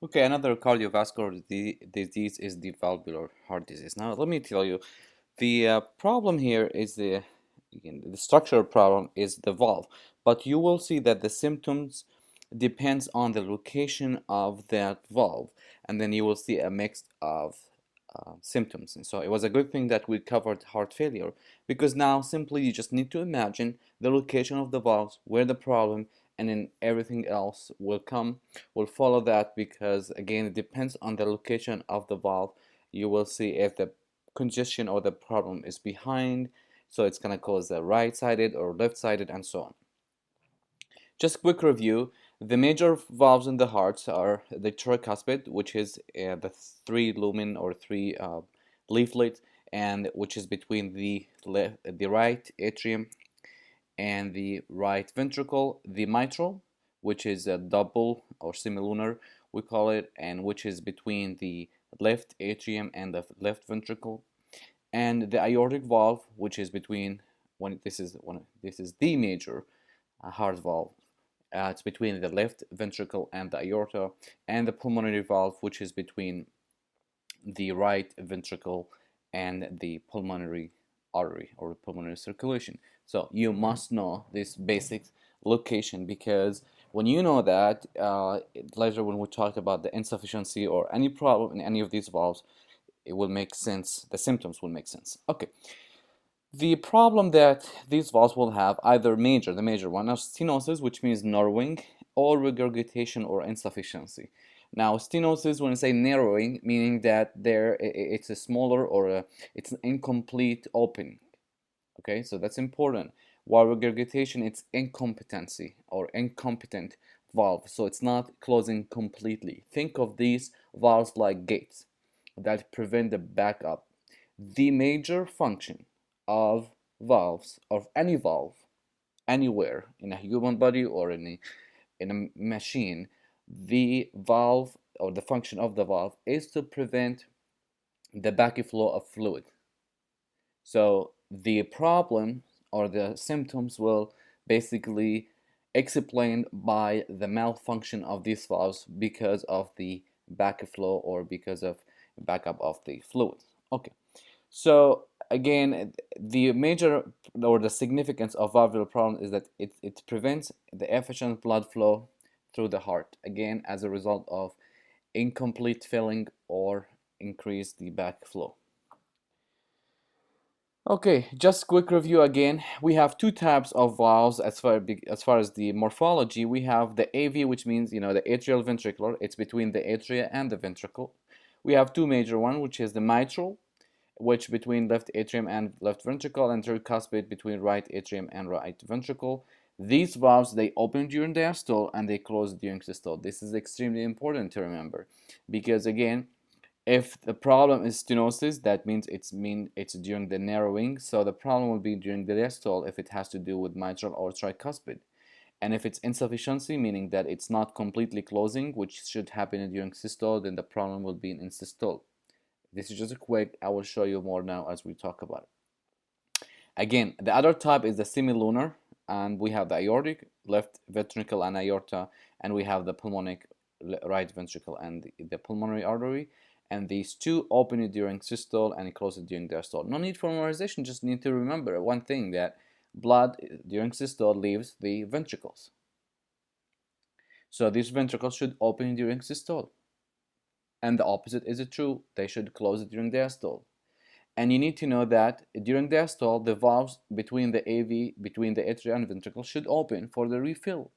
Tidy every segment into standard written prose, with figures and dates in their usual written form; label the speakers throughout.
Speaker 1: Okay, another cardiovascular disease is the valvular heart disease. Now, let me tell you, the problem here is again, the structural problem is the valve, but you will see that the symptoms depends on the location of that valve, and then you will see a mix of symptoms. And so it was a good thing that we covered heart failure because now simply you just need to imagine the location of the valves, where the problem, and then everything else will follow that because again it depends on the location of the valve. You will see if the congestion or the problem is behind, so it's going to cause a right-sided or left-sided and so on. Just quick review. The major valves in the heart are the tricuspid, which is the three lumen or three leaflet, and which is between the right atrium and the right ventricle. The mitral, which is a double or semilunar, we call it, and which is between the left atrium and the left ventricle, and the aortic valve, which is between this is the major heart valve. It's between the left ventricle and the aorta, and the pulmonary valve, which is between the right ventricle and the pulmonary artery or pulmonary circulation. So you must know this basic location because when you know that, later when we talk about the insufficiency or any problem in any of these valves, it will make sense. The symptoms will make sense. Okay. The problem that these valves will have either the major one, is stenosis, which means narrowing, or regurgitation or insufficiency. Now, stenosis, when I say narrowing, meaning that it's a smaller or it's an incomplete opening. Okay, so that's important. While regurgitation, it's incompetency or incompetent valve, so it's not closing completely. Think of these valves like gates that prevent the backup. The major function of valves, of any valve, anywhere in a human body or in a machine, the valve or the function of the valve is to prevent the backflow of fluid. So the problem or the symptoms will basically explained by the malfunction of these valves because of the backflow or because of backup of the fluid. Okay. So again, the major or the significance of valvular problem is that it prevents the efficient blood flow through the heart, again, as a result of incomplete filling or increase the backflow. Okay, just quick review again. We have two types of valves as far as the morphology. We have the AV, which means, the atrial ventricular. It's between the atria and the ventricle. We have two major ones, which is the mitral, which between left atrium and left ventricle, and tricuspid between right atrium and right ventricle. These valves, they open during diastole and they close during systole. This is extremely important to remember because again, if the problem is stenosis, that means it's during the narrowing, so the problem will be during the diastole if it has to do with mitral or tricuspid. And if it's insufficiency, meaning that it's not completely closing, which should happen during systole, then the problem will be in systole. This is just a quick, I will show you more now as we talk about it. Again, the other type is the semilunar, and we have the aortic, left ventricle and aorta, and we have the pulmonic, right ventricle and the pulmonary artery. And these two open it during systole and close it during diastole. No need for memorization, just need to remember one thing, that blood during systole leaves the ventricles. So these ventricles should open during systole. And the opposite is true, they should close it during diastole. And you need to know that during diastole, the valves between the AV, between the atria and ventricle, should open for the refill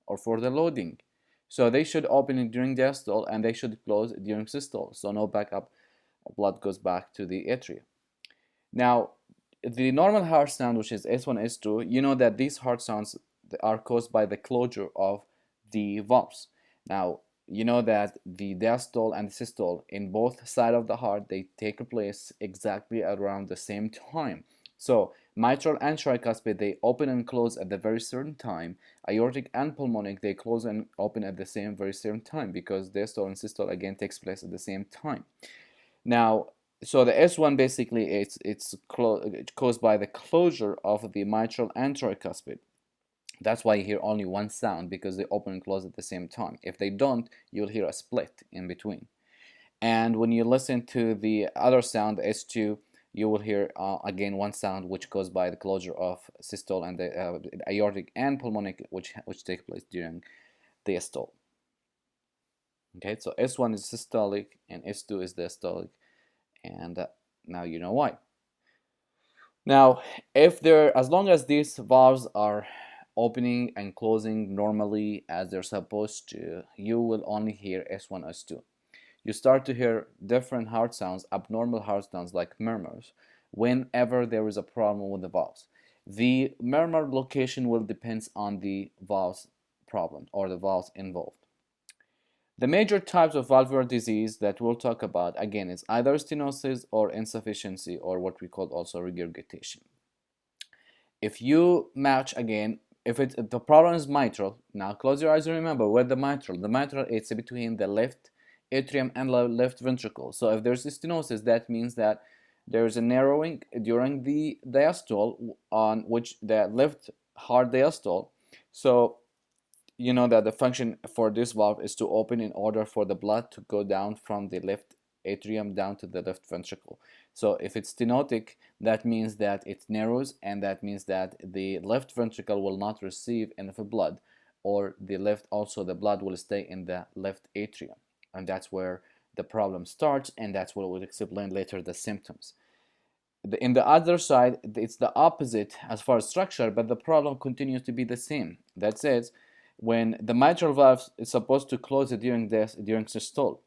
Speaker 1: or for the loading. So they should open during diastole and they should close during systole. So no backup blood goes back to the atria. Now, the normal heart sound, which is S1, S2, you know that these heart sounds are caused by the closure of the valves. Now, you know that the diastole and the systole in both sides of the heart, they take place exactly around the same time. So mitral and tricuspid, they open and close at the very certain time. Aortic and pulmonic, they close and open at the very same time because diastole and systole again takes place at the same time. Now, so the S1 basically it's caused by the closure of the mitral and tricuspid. That's why you hear only one sound, because they open and close at the same time. If they don't, you'll hear a split in between. And when you listen to the other sound, the S2, you will hear again one sound, which goes by the closure of systole and the aortic and pulmonic, which take place during diastole. Okay, so S1 is systolic and S2 is diastolic, and now you know why. Now, as long as these valves are opening and closing normally as they're supposed to, you will only hear S1, S2. You start to hear different heart sounds, abnormal heart sounds like murmurs, whenever there is a problem with the valves. The murmur location will depend on the valves problem or the valves involved. The major types of valvular disease that we'll talk about again is either stenosis or insufficiency, or what we call also regurgitation. If you match again, if the problem is mitral, now close your eyes and remember where the mitral is between the left atrium and left ventricle. So if there's a stenosis, that means that there is a narrowing during the diastole on which the left heart diastole. So you know that the function for this valve is to open in order for the blood to go down from the left atrium down to the left ventricle. So if it's stenotic, that means that it narrows, and that means that the left ventricle will not receive enough blood, or the blood will stay in the left atrium, and that's where the problem starts, and that's what we'll explain later, the symptoms. In the other side, it's the opposite as far as structure, but the problem continues to be the same. That says, when the mitral valve is supposed to close during systole,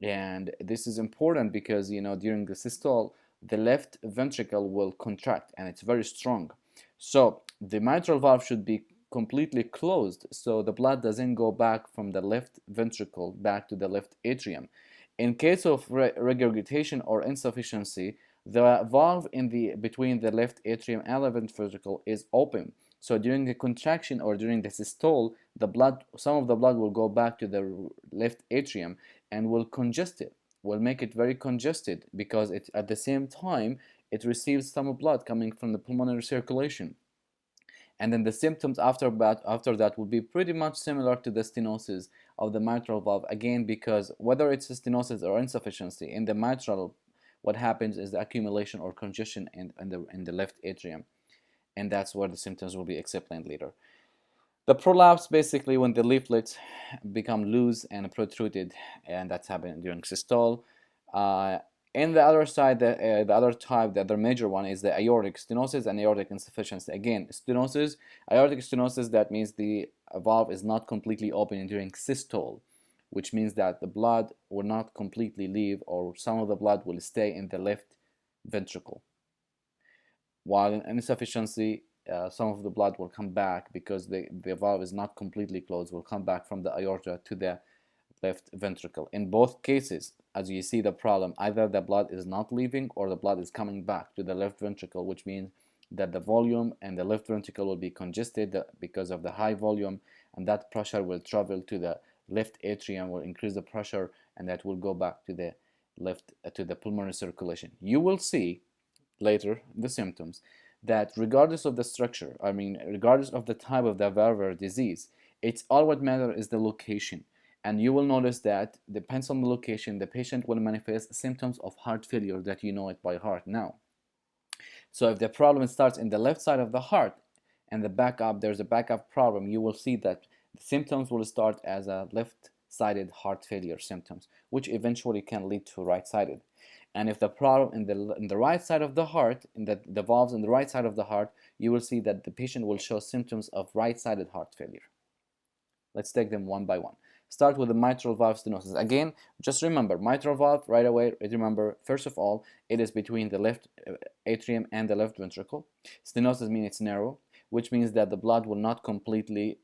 Speaker 1: and this is important because during the systole the left ventricle will contract and it's very strong. So the mitral valve should be completely closed so the blood doesn't go back from the left ventricle back to the left atrium. In case of regurgitation or insufficiency, the valve between the left atrium and the left ventricle is open. So during the contraction or during the systole, some of the blood will go back to the left atrium and will congest it, will make it very congested, because at the same time it receives some blood coming from the pulmonary circulation. And then the symptoms after that will be pretty much similar to the stenosis of the mitral valve, again, because whether it's a stenosis or insufficiency in the mitral, what happens is the accumulation or congestion in the left atrium, and that's where the symptoms will be explained later. The prolapse, basically when the leaflets become loose and protruded, and that's happening during systole. In the other side, the other type, the other major one, is the aortic stenosis and aortic insufficiency. Again, stenosis, aortic stenosis, that means the valve is not completely open during systole, which means that the blood will not completely leave, or some of the blood will stay in the left ventricle. While in insufficiency, some of the blood will come back because the valve is not completely closed, will come back from the aorta to the left ventricle. In both cases, as you see the problem, either the blood is not leaving or the blood is coming back to the left ventricle, which means that the volume and the left ventricle will be congested because of the high volume, and that pressure will travel to the left atrium, will increase the pressure, and that will go back to the pulmonary circulation. You will see later the symptoms that regardless of the structure, regardless of the type of the valvular disease, it's all what matters is the location. And you will notice that depends on the location, the patient will manifest symptoms of heart failure that you know it by heart now. So if the problem starts in the left side of the heart and there's a backup problem, you will see that the symptoms will start as a left-sided heart failure symptoms, which eventually can lead to right-sided. And if the problem in the right side of the heart, in the valves in the right side of the heart, you will see that the patient will show symptoms of right-sided heart failure. Let's take them one by one. Start with the mitral valve stenosis. Again, just remember, mitral valve, right away, remember, first of all, it is between the left atrium and the left ventricle. Stenosis means it's narrow, which means that the blood will not completely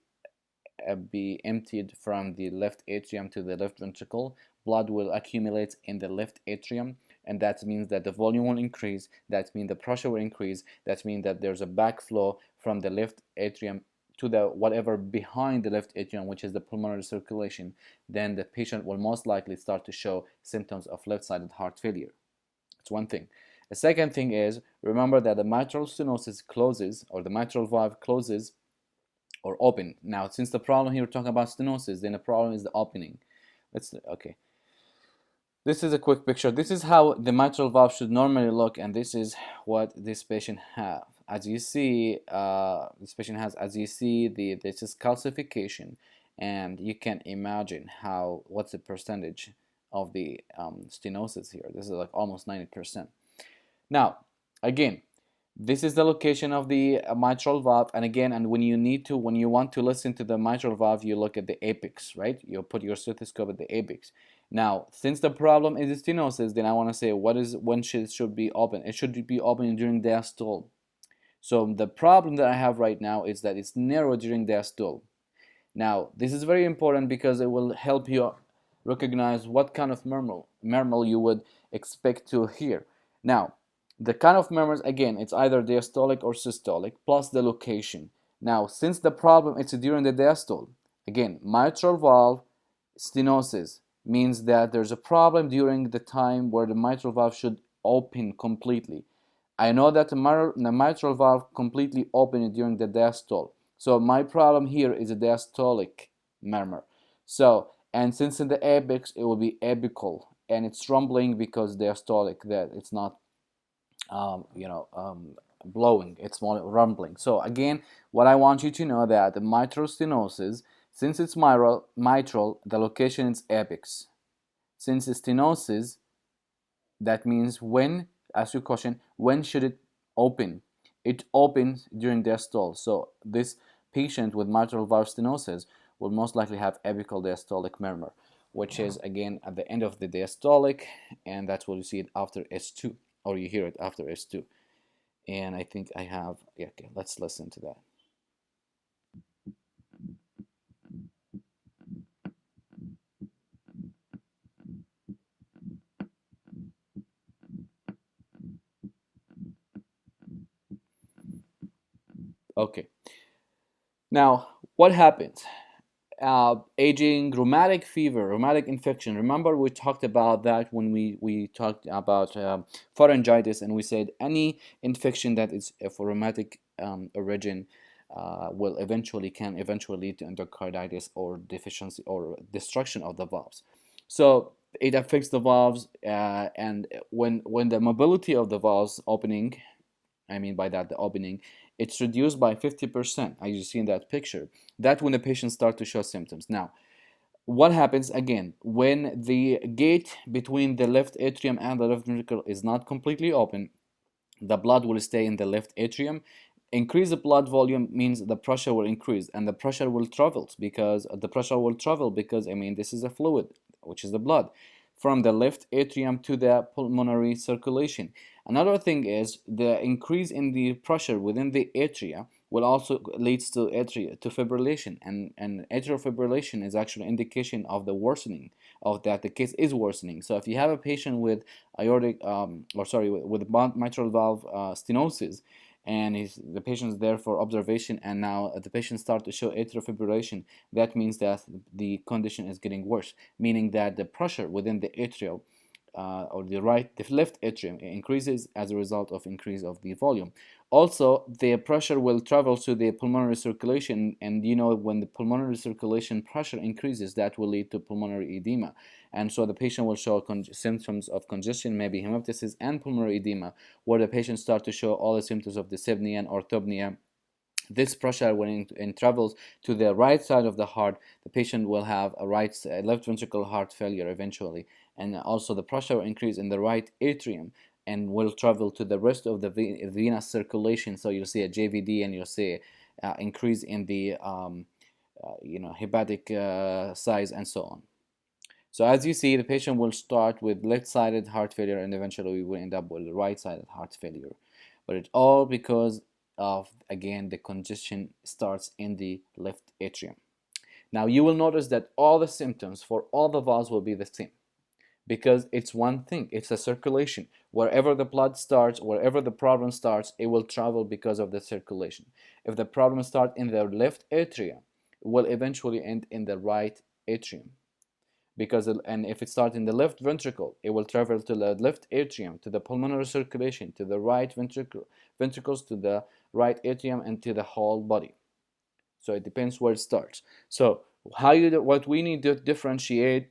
Speaker 1: be emptied from the left atrium to the left ventricle. Blood will accumulate in the left atrium, and that means that the volume will increase. That means the pressure will increase. That means that there's a backflow from the left atrium to the whatever behind the left atrium, which is the pulmonary circulation. Then the patient will most likely start to show symptoms of left-sided heart failure. That's one thing. The second thing is, remember that the mitral stenosis closes, or the mitral valve closes or open. Now, since the problem here we're talking about stenosis, then the problem is the opening. Okay. This is a quick picture. This is how the mitral valve should normally look, and this is what this patient have. As you see, this patient has, as you see, this is calcification, and you can imagine what's the percentage of the stenosis here. This is like almost 90%. Now, again, this is the location of the mitral valve, and again, and when you want to listen to the mitral valve, you look at the apex, right? You put your stethoscope at the apex. Now, since the problem is stenosis, then I want to say when should be open. It should be open during diastole. So the problem that I have right now is that it's narrow during diastole. Now, this is very important because it will help you recognize what kind of murmur you would expect to hear. Now, the kind of murmurs, again, it's either diastolic or systolic, plus the location. Now, since the problem is during the diastole, again, mitral valve stenosis means that there's a problem during the time where the mitral valve should open completely. I know that the mitral valve completely opened during the diastole. So my problem here is a diastolic murmur. So, and since in the apex, it will be apical, and it's rumbling because diastolic, that it's not, blowing, it's more rumbling. So again, what I want you to know that the mitral stenosis, since it's mitral, the location is apex. Since it's stenosis, that means ask your question, when should it open? It opens during diastole. So this patient with mitral valve stenosis will most likely have apical diastolic murmur, which is again at the end of the diastolic, and that's what you see it after S2, or you hear it after S2. And I think I have, yeah, okay, let's listen to that. Okay. Now, what happens? Aging, rheumatic fever, rheumatic infection. Remember, we talked about that when we talked about pharyngitis, and we said any infection that is for rheumatic origin can eventually lead to endocarditis or deficiency or destruction of the valves. So it affects the valves, and when the mobility of the valves opening, I mean by that the opening, it's reduced by 50%, as you see in that picture. That's when the patient starts to show symptoms. Now, what happens again when the gate between the left atrium and the left ventricle is not completely open? The blood will stay in the left atrium. Increase the blood volume means the pressure will increase, and the pressure will travel because I mean, this is a fluid, which is the blood, from the left atrium to the pulmonary circulation. Another thing is the increase in the pressure within the atria will also leads to fibrillation, and atrial fibrillation is actually an indication of the worsening of that the case is worsening. So if you have a patient with aortic with mitral valve stenosis, and the patient is there for observation, and now the patient starts to show atrial fibrillation, that means that the condition is getting worse, meaning that the pressure within the atrial or the left atrium increases as a result of increase of the volume. Also, the pressure will travel to the pulmonary circulation, and when the pulmonary circulation pressure increases, that will lead to pulmonary edema, and so the patient will show symptoms of congestion, maybe hemoptysis and pulmonary edema, where the patient starts to show all the symptoms of dyspnea and orthopnea. This pressure, when it travels to the right side of the heart, the patient will have a left ventricle heart failure eventually, and also the pressure will increase in the right atrium and will travel to the rest of the venous circulation. So you'll see a JVD, and you'll see increase in the hepatic size and so on. So as you see, the patient will start with left-sided heart failure, and eventually we will end up with right-sided heart failure. But it's all because of, again, the congestion starts in the left atrium. Now you will notice that all the symptoms for all the valves will be the same, because it's one thing, it's a circulation. Wherever the blood starts, wherever the problem starts, it will travel because of the circulation. If the problem starts in the left atrium, it will eventually end in the right atrium. And if it starts in the left ventricle, it will travel to the left atrium, to the pulmonary circulation, to the right ventricles, to the right atrium, and to the whole body. So it depends where it starts. So what we need to differentiate,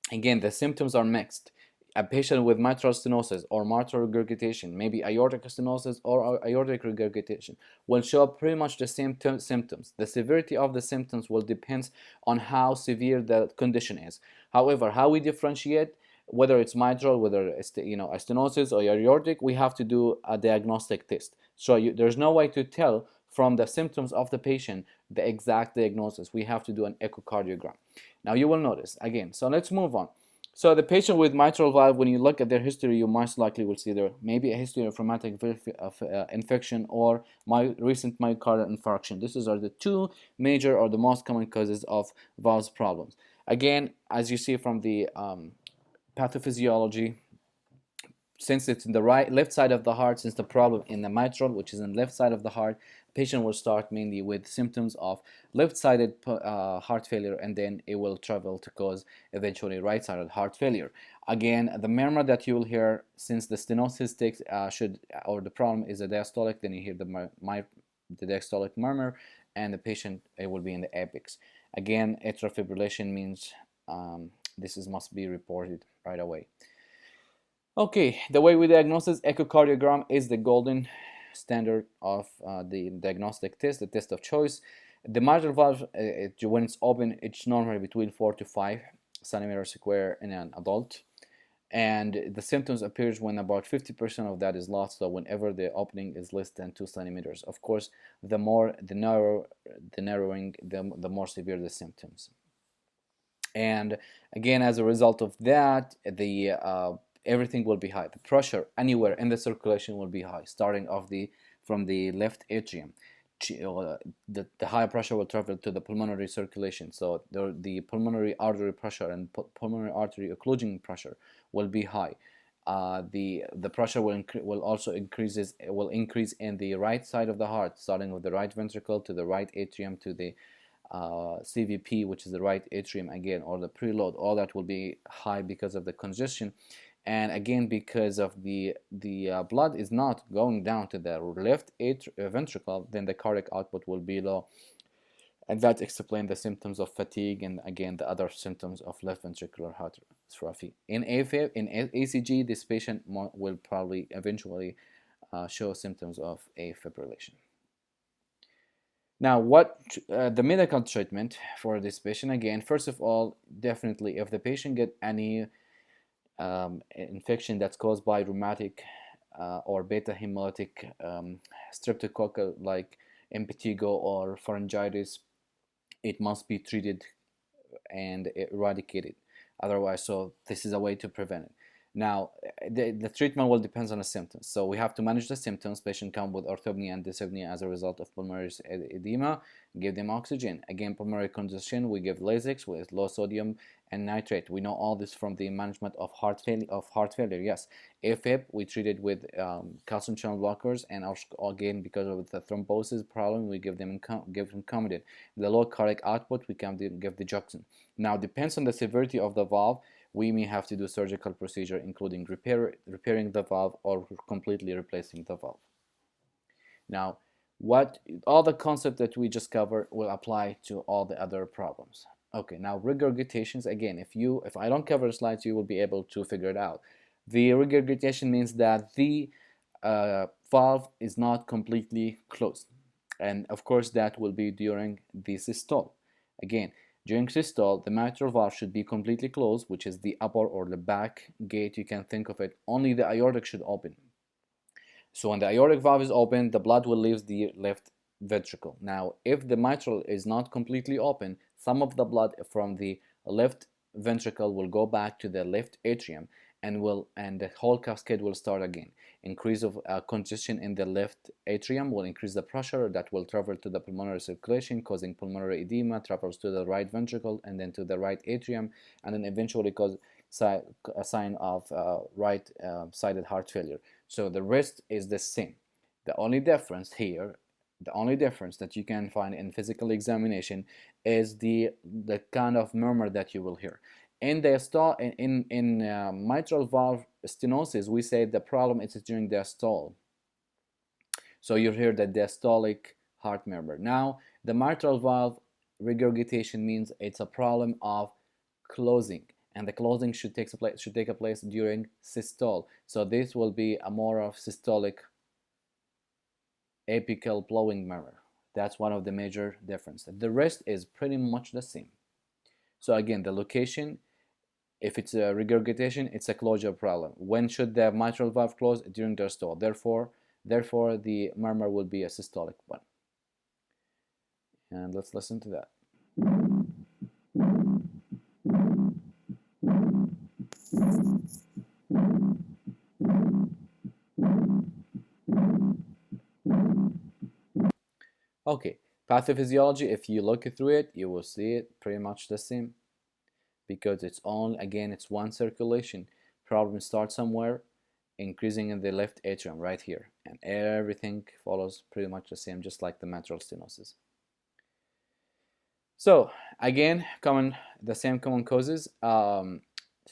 Speaker 1: again, the symptoms are mixed. A patient with mitral stenosis or mitral regurgitation, maybe aortic stenosis or aortic regurgitation, will show up pretty much the same symptoms. The severity of the symptoms will depend on how severe the condition is. However, how we differentiate whether it's mitral, whether it's a stenosis or aortic, we have to do a diagnostic test. So there's no way to tell from the symptoms of the patient the exact diagnosis. We have to do an echocardiogram. Now you will notice again. So let's move on. So the patient with mitral valve, when you look at their history, you most likely will see there maybe a history of rheumatic infection or recent myocardial infarction. These are the two major or the most common causes of valve problems. Again, as you see from the pathophysiology, since it's in the left side of the heart, since the problem in the mitral, which is in the left side of the heart, patient will start mainly with symptoms of left-sided heart failure, and then it will travel to cause eventually right-sided heart failure. Again, the murmur that you will hear, since the stenosis takes or the problem is a diastolic, then you hear the diastolic murmur, and the patient, it will be in the apex. Again, atrial fibrillation means this must be reported right away. Okay, the way we diagnose echocardiogram is the golden standard of the diagnostic test, the test of choice. The mitral valve, when it's open, it's normally between 4 to 5 centimeters square in an adult, and the symptoms appears when about 50% of that is lost. So whenever the opening is less than 2 centimeters, of course, the narrowing, the more severe the symptoms. And again, as a result of that, everything will be high. The pressure anywhere in the circulation will be high, starting off from the left atrium. The high pressure will travel to the pulmonary circulation. So the pulmonary artery pressure and pulmonary artery occlusion pressure will be high. The pressure will also increase in the right side of the heart, starting with the right ventricle to the right atrium to the CVP, which is the right atrium again, or the preload. All that will be high because of the congestion, and again because of the blood is not going down to the left ventricle, then the cardiac output will be low, and that explains the symptoms of fatigue and again the other symptoms of left ventricular hypertrophy. In AFib, in ACG, this patient will probably eventually show symptoms of fibrillation. Now, what the medical treatment for this patient? Again, first of all, definitely if the patient get any infection that's caused by rheumatic or beta hemolytic streptococcal like impetigo or pharyngitis, it must be treated and eradicated. Otherwise, so this is a way to prevent it. Now, the treatment will depend on the symptoms. So we have to manage the symptoms. Patient come with orthopnea and dyspnea as a result of pulmonary edema. Give them oxygen. Again, pulmonary congestion, we give Lasix with low sodium and nitrate. We know all this from the management of heart failure. Yes, AFib, we treated with calcium channel blockers, and again because of the thrombosis problem, we give them Coumadin. The low cardiac output, we can give the digoxin. Now, depends on the severity of the valve. We may have to do surgical procedure, including repairing the valve or completely replacing the valve. Now, all the concepts that we just covered will apply to all the other problems. Okay, now regurgitations, again, if I don't cover the slides, you will be able to figure it out. The regurgitation means that the valve is not completely closed. And of course, that will be during the systole. Again, during systole, the mitral valve should be completely closed, which is the upper or the back gate. You can think of it. Only the aortic should open. So when the aortic valve is open, the blood will leave the left ventricle. Now, if the mitral is not completely open, some of the blood from the left ventricle will go back to the left atrium, and the whole cascade will start again. Increase of congestion in the left atrium will increase the pressure that will travel to the pulmonary circulation, causing pulmonary edema, travels to the right ventricle and then to the right atrium, and then eventually cause a sign of right-sided heart failure. So the rest is the same. The only difference here, the only difference that you can find in physical examination is the kind of murmur that you will hear. In mitral valve stenosis, we say the problem is during diastole. So you hear the diastolic heart murmur. Now, The mitral valve regurgitation means it's a problem of closing, and the closing should take place during systole. So this will be a more of systolic apical blowing murmur. That's one of the major differences. The rest is pretty much the same. So again, the location, if it's a regurgitation, it's a closure problem. When should the mitral valve close? During diastole. Therefore, the murmur will be a systolic one. And let's listen to that. Okay, pathophysiology, if you look through it, you will see it pretty much the same, because it's one circulation. Problem starts somewhere, increasing in the left atrium right here, and everything follows pretty much the same, just like the mitral stenosis. So again, the same common causes.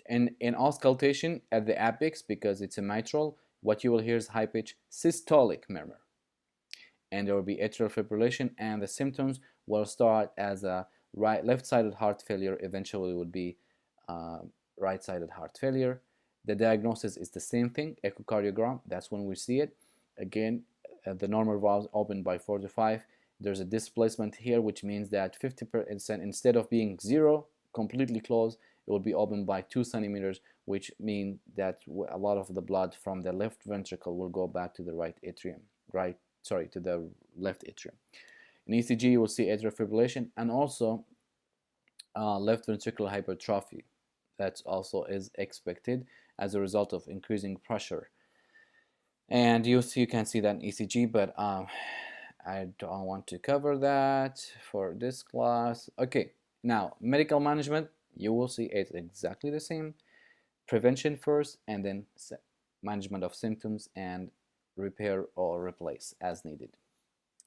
Speaker 1: In auscultation at the apex, because it's a mitral, what you will hear is high pitch systolic murmur, and there will be atrial fibrillation, and the symptoms will start as a left-sided heart failure. Eventually will be right-sided heart failure. The diagnosis is the same thing, echocardiogram, that's when we see it. Again, the normal valves open by 4 to 5. There's a displacement here, which means that 50%, instead of being 0, completely closed, it will be open by 2 centimeters, which means that a lot of the blood from the left ventricle will go back to the to the left atrium. In ECG, you will see atrial fibrillation and also left ventricular hypertrophy. That also is expected as a result of increasing pressure. And you can see that in ECG, but I don't want to cover that for this class. Okay, now medical management, you will see it's exactly the same. Prevention first, and then management of symptoms and repair or replace as needed.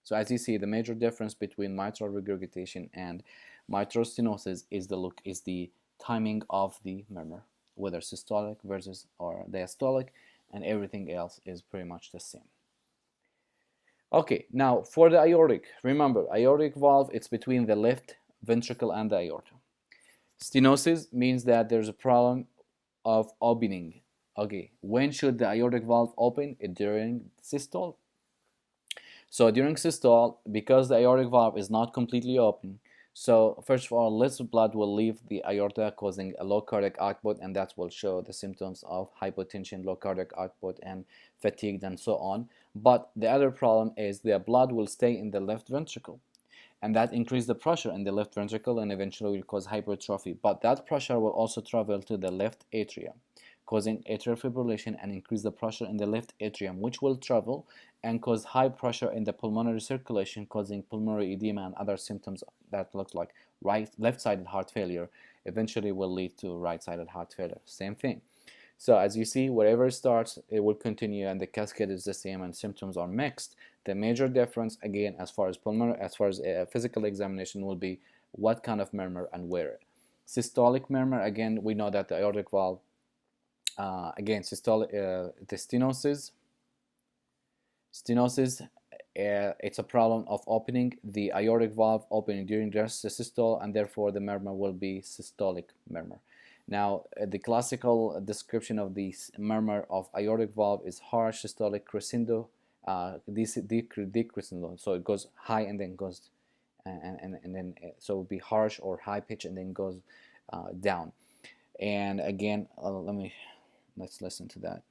Speaker 1: So as you see, the major difference between mitral regurgitation and mitral stenosis is the timing of the murmur, whether systolic versus or diastolic, and everything else is pretty much the same. Okay, now for the aortic, remember, aortic valve, it's between the left ventricle and the aorta. Stenosis means that there's a problem of opening. Okay, when should the aortic valve open? During systole. So during systole, because the aortic valve is not completely open, so first of all, less blood will leave the aorta, causing a low cardiac output, and that will show the symptoms of hypotension, low cardiac output, and fatigue, and so on. But the other problem is the blood will stay in the left ventricle, and that increases the pressure in the left ventricle and eventually will cause hypertrophy. But that pressure will also travel to the left atrium, causing atrial fibrillation and increase the pressure in the left atrium, which will travel and cause high pressure in the pulmonary circulation, causing pulmonary edema and other symptoms that look like left-sided heart failure, eventually will lead to right-sided heart failure. Same thing. So as you see, wherever it starts, it will continue, and the cascade is the same, and symptoms are mixed. The major difference, again, as far as physical examination, will be what kind of murmur and where. Systolic murmur, again, we know that the aortic valve, again, systolic, the stenosis, it's a problem of opening the aortic valve, opening during the systole, and therefore the murmur will be systolic murmur. Now, the classical description of the murmur of aortic valve is harsh systolic crescendo, decrescendo. So it goes high and then goes, and then so it will be harsh or high pitch and then goes down. And again, let's listen to that.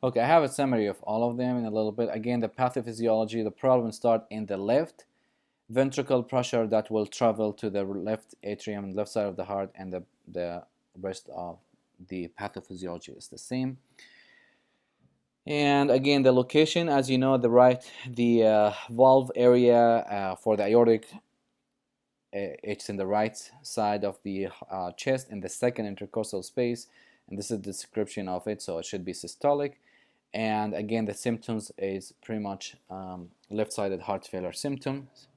Speaker 1: Okay, I have a summary of all of them in a little bit. Again, the pathophysiology, the problem starts in the left ventricle pressure that will travel to the left atrium, left side of the heart, and the rest of the pathophysiology is the same. And again, the location, as you know, the valve area for the aortic, it's in the right side of the chest in the second intercostal space, and this is the description of it, so it should be systolic. And again, the symptoms is pretty much left-sided heart failure symptoms.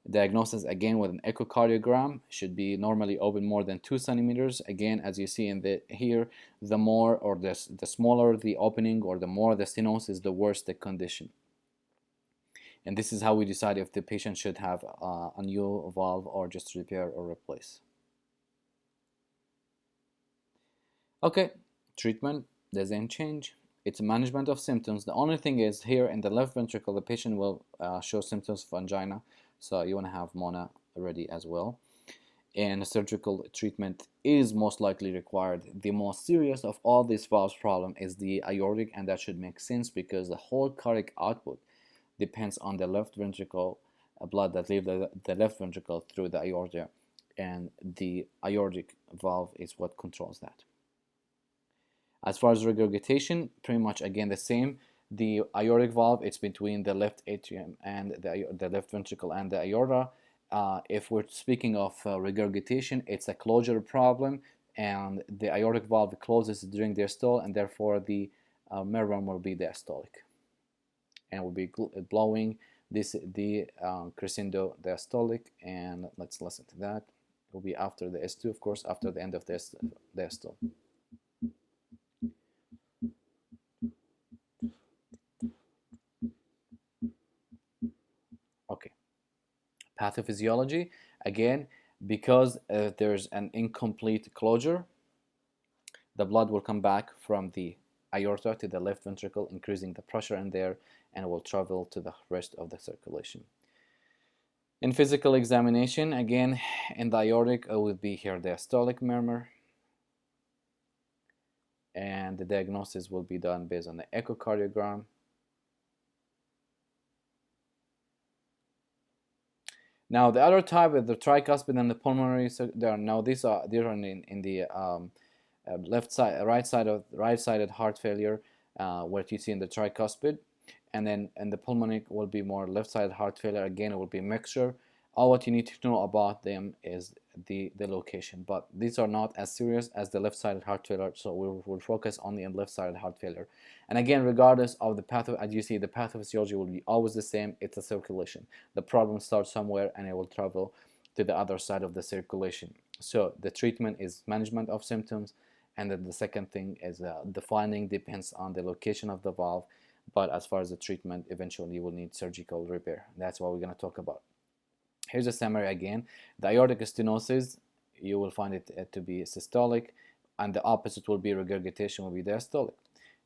Speaker 1: Diagnosis again with an echocardiogram, should be normally open more than 2 centimeters. Again, as you see in the here, the more or the smaller the opening or the more the stenosis, the worse the condition. And this is how we decide if the patient should have a new valve or just repair or replace. Okay, treatment doesn't change. It's management of symptoms. The only thing is here in the left ventricle, the patient will show symptoms of angina, so you want to have MONA ready as well. And surgical treatment is most likely required. The most serious of all these valves problem is the aortic, and that should make sense because the whole cardiac output depends on the left ventricle blood that leaves the left ventricle through the aorta, and the aortic valve is what controls that. As far as regurgitation, pretty much again the same. The aortic valve, it's between the left atrium and the left ventricle and the aorta. If we're speaking of regurgitation, it's a closure problem, and the aortic valve closes during diastole, and therefore the murmur will be diastolic, and will be blowing the crescendo diastolic. And let's listen to that. It will be after the S2, of course, after the end of this diastole. Okay. Pathophysiology, again, because there's an incomplete closure, the blood will come back from the aorta to the left ventricle, increasing the pressure in there, and will travel to the rest of the circulation. In physical examination, again, in the aortic, it would be here diastolic murmur, and the diagnosis will be done based on the echocardiogram. Now the other type is the tricuspid and the pulmonary. So these are in the left side, right-sided heart failure, what you see in the tricuspid, and then the pulmonary will be more left-sided heart failure. Again, it will be a mixture. All what you need to know about them is the location, but these are not as serious as the left-sided heart failure, so we'll focus only on left-sided heart failure. And again, regardless of the as you see, the pathophysiology will be always the same. It's a circulation. The problem starts somewhere and it will travel to the other side of the circulation. So the treatment is management of symptoms, and then the second thing is the finding depends on the location of the valve, but as far as the treatment, eventually you will need surgical repair. That's what we're going to talk about. Here's a summary again. The aortic stenosis, you will find it to be systolic, and the opposite will be regurgitation, will be diastolic.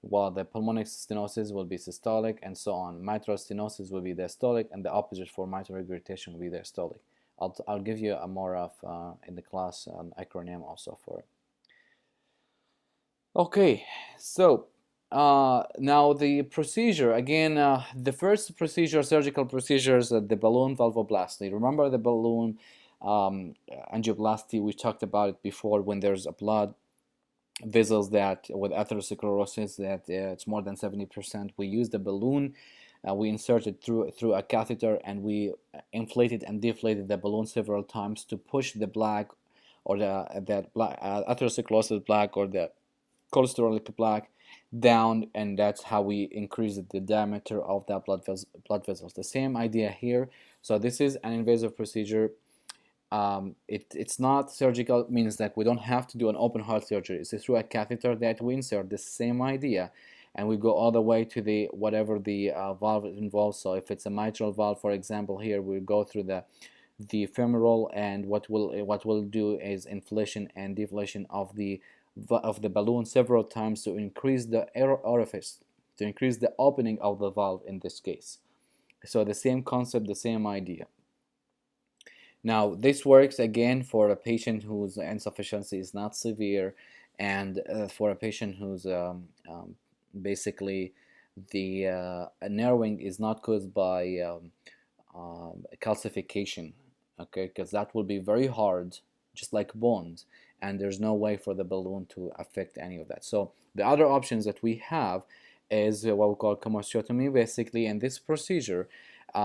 Speaker 1: While the pulmonic stenosis will be systolic, and so on. Mitral stenosis will be diastolic, and the opposite for mitral regurgitation will be diastolic. I'll give you a more of in the class an acronym also for it. Okay, so now the procedure, again, the first procedure, surgical procedure is the balloon valvuloplasty. Remember the balloon angioplasty, we talked about it before, when there's a blood vessels that with atherosclerosis that it's more than 70%. We use the balloon, we insert it through a catheter, and we inflated and deflated the balloon several times to push the plaque or that atherosclerosis plaque or the cholesterolic plaque down, and that's how we increase the diameter of that blood vessels. The same idea here. So this is an invasive procedure. It's not surgical, means that we don't have to do an open heart surgery. It's through a catheter that we insert, the same idea, and we go all the way to the whatever the valve involves. So if it's a mitral valve, for example, here we go through the femoral, and what we'll do is inflation and deflation of the balloon several times to increase the orifice, to increase the opening of the valve in this case. So the same concept, the same idea. Now this works again for a patient whose insufficiency is not severe, and for a patient whose basically the narrowing is not caused by calcification, okay, because that will be very hard, just like bones, and there's no way for the balloon to affect any of that. So the other options that we have is what we call commerciotomy. Basically, in this procedure,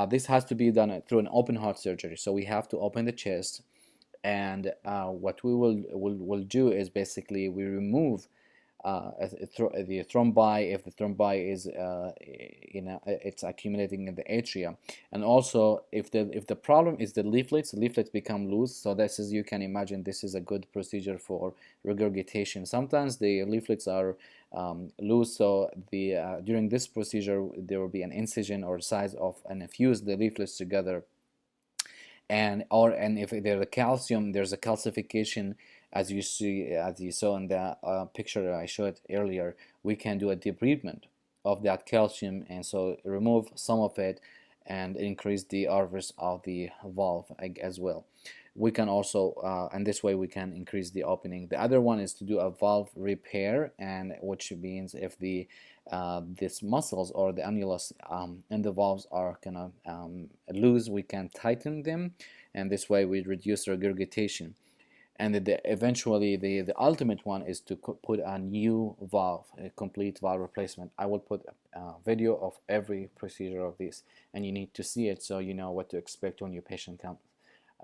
Speaker 1: this has to be done through an open heart surgery. So we have to open the chest, and what we will do is basically we remove the thrombi, if the thrombi is it's accumulating in the atria, and also if the problem is the leaflets become loose. So this is, you can imagine, this is a good procedure for regurgitation. Sometimes the leaflets are loose, so the during this procedure there will be an incision or size of and fuse the leaflets together, and if there's a calcium, there's a calcification, as you saw in the picture that I showed earlier. We can do a debridement of that calcium, and so remove some of it and increase the orifice of the valve as well. We can also and this way we can increase the opening. The other one is to do a valve repair, and which means if the these muscles or the annulus in the valves are kind of loose, we can tighten them, and this way we reduce regurgitation. And eventually the ultimate one is to put a new valve, a complete valve replacement. I will put a video of every procedure of this, and you need to see it so you know what to expect when your patient comes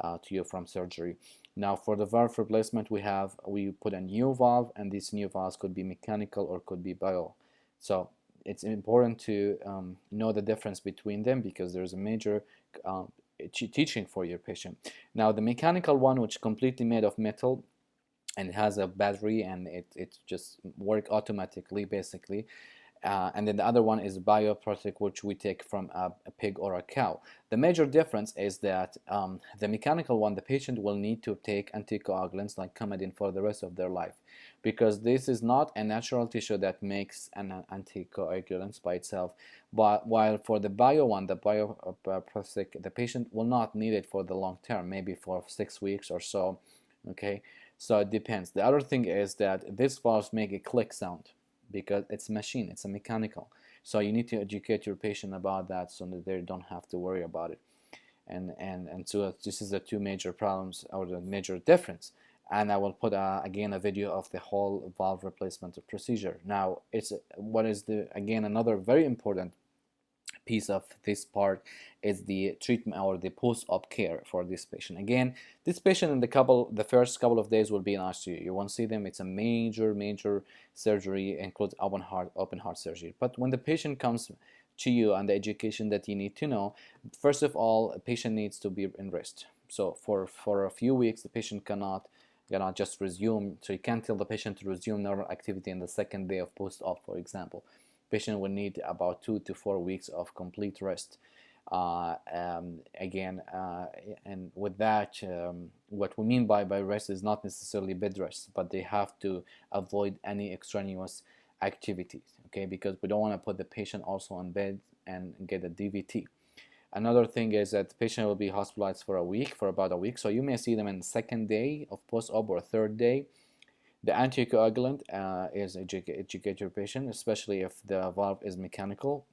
Speaker 1: to you from surgery. Now for the valve replacement, we put a new valve, and these new valves could be mechanical or could be bio. So it's important to know the difference between them, because there's a major teaching for your patient. Now the mechanical one, which is completely made of metal and it has a battery, and it just work automatically basically. And then the other one is bioprosthetic, which we take from a pig or a cow. The major difference is that the mechanical one, the patient will need to take anticoagulants like Coumadin for the rest of their life, because this is not a natural tissue that makes an anticoagulants by itself. But while for the bio one, the bioprosthetic, the patient will not need it for the long term, maybe for 6 weeks or so. Okay, so it depends. The other thing is that these valves make a click sound, because it's a machine, it's a mechanical. So you need to educate your patient about that so that they don't have to worry about it. And so this is the two major problems, or the major difference. And I will put again a video of the whole valve replacement procedure. Now again another very important piece of this part is the treatment or the post-op care for this patient. Again, this patient in the first couple of days will be in ICU. You won't see them. It's a major surgery, includes open heart surgery. But when the patient comes to you, and the education that you need to know, first of all, a patient needs to be in rest. So for a few weeks, the patient cannot just resume. So you can't tell the patient to resume normal activity in the second day of post-op, for example. Patient will need about 2 to 4 weeks of complete rest. Again, and with that, what we mean by rest is not necessarily bed rest, but they have to avoid any extraneous activities, okay, because we don't want to put the patient also on bed and get a DVT. Another thing is that the patient will be hospitalized for about a week, so you may see them in the second day of post-op or third day. The anticoagulant is educate your patient, especially if the valve is mechanical.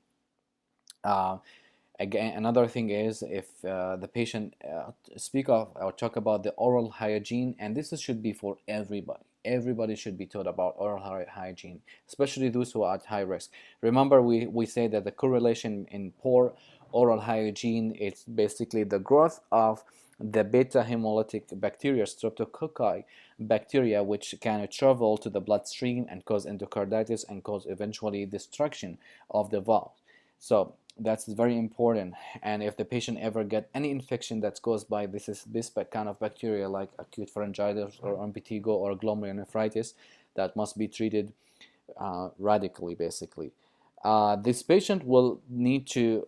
Speaker 1: Again, another thing is if the patient speak of or talk about the oral hygiene, and this should be for everybody. Everybody should be taught about oral hygiene, especially those who are at high risk. Remember, we say that the correlation in poor oral hygiene is basically the growth of the beta hemolytic bacteria, streptococci bacteria, which can travel to the bloodstream and cause endocarditis and cause eventually destruction of the valve. So that's very important. And if the patient ever get any infection that's caused by this kind of bacteria, like acute pharyngitis or impetigo or glomerulonephritis, that must be treated radically, basically. This patient will need to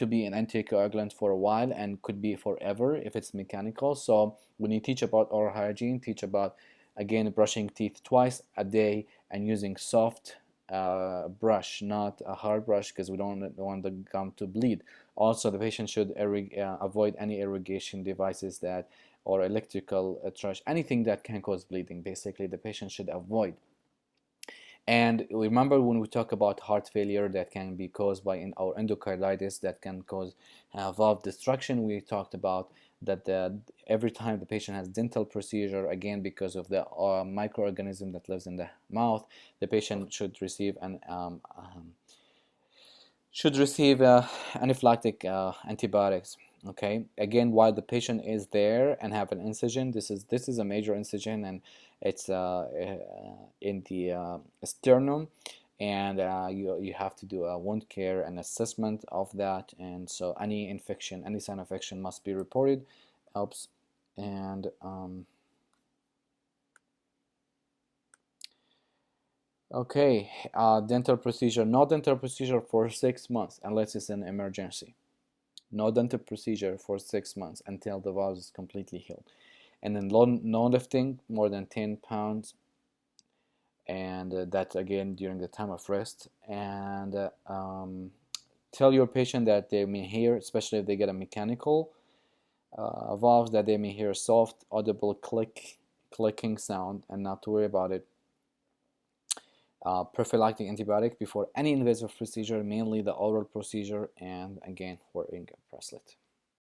Speaker 1: be an anticoagulant for a while, and could be forever if it's mechanical. So when you teach about oral hygiene, teach about, again, brushing teeth twice a day and using soft brush, not a hard brush, because we don't want the gum to bleed. Also, the patient should avoid any irrigation devices or electrical trash, anything that can cause bleeding. Basically, the patient should avoid. And remember, when we talk about heart failure that can be caused by our endocarditis, that can cause valve destruction, we talked about that every time the patient has dental procedure, again, because of the microorganism that lives in the mouth, the patient should receive anaphylactic antibiotics. Okay, again, while the patient is there and have an incision, this is a major incision, and It's in the sternum, and you have to do a wound care and assessment of that. And so any infection, any sign of infection must be reported. Helps. And okay, dental procedure. No dental procedure for 6 months unless it's an emergency. No dental procedure for 6 months until the valve is completely healed. And then no lifting more than 10 pounds, and that's again during the time of rest. And tell your patient that they may hear, especially if they get a mechanical valve, that they may hear a soft audible clicking sound, and not to worry about it. Prophylactic antibiotic before any invasive procedure, mainly the oral procedure, and again wearing a bracelet.